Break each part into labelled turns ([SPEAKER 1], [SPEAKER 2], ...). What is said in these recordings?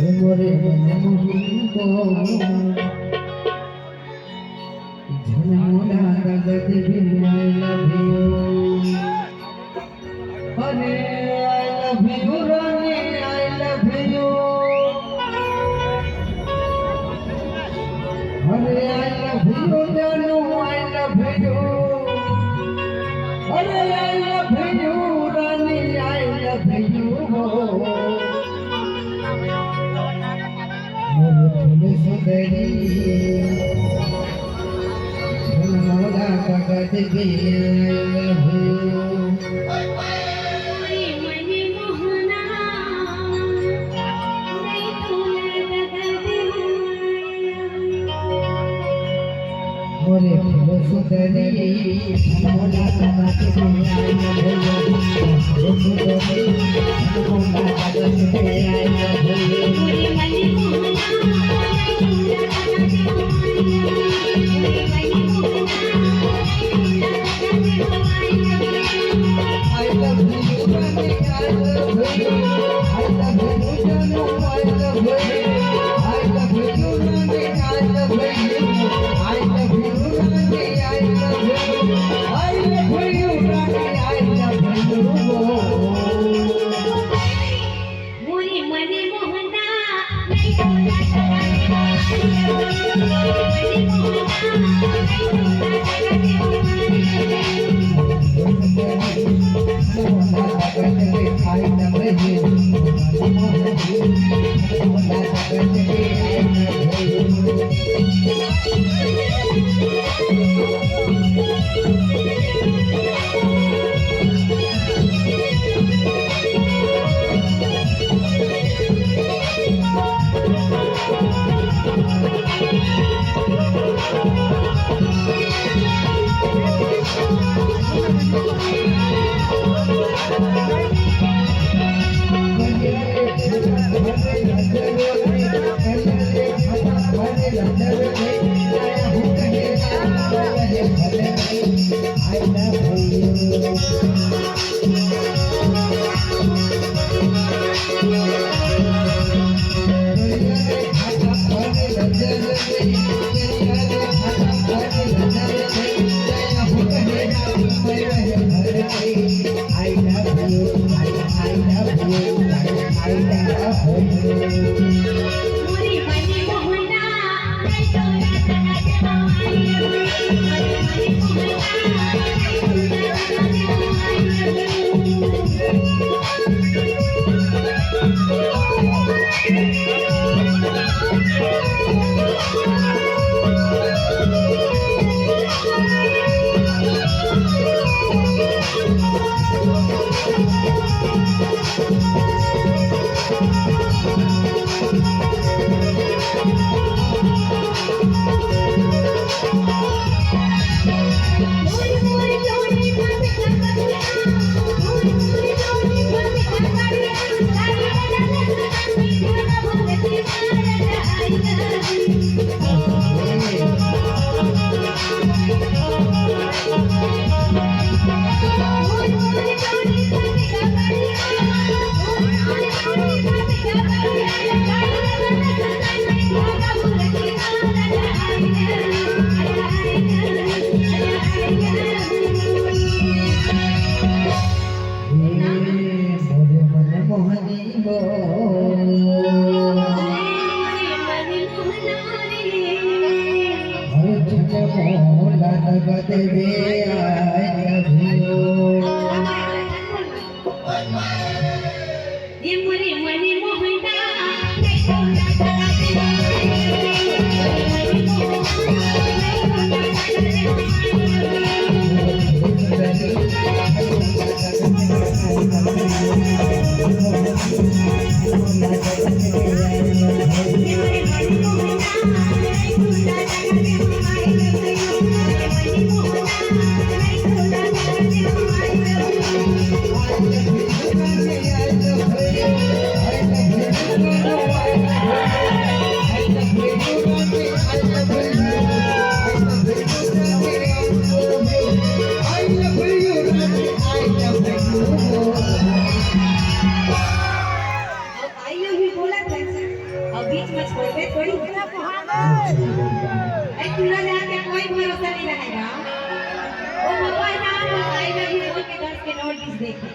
[SPEAKER 1] umore mohinko jhanmona dagat bin I love you Hare I love you Rani I love you Hare I love you Janu I love you Hare I love you Rani I love you सुंदरी मोला जगत मोरे फूल सुंदरी मोला जगत
[SPEAKER 2] तुला जाके कोई भरोसा नहीं रहेगा। वो भगवान नाम आई लव यू बोल के 10 के नोटिस देखे।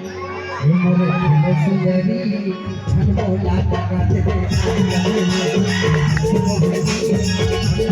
[SPEAKER 1] हे मोरे खिलसियारी छन बोला लगा दे आई लव यू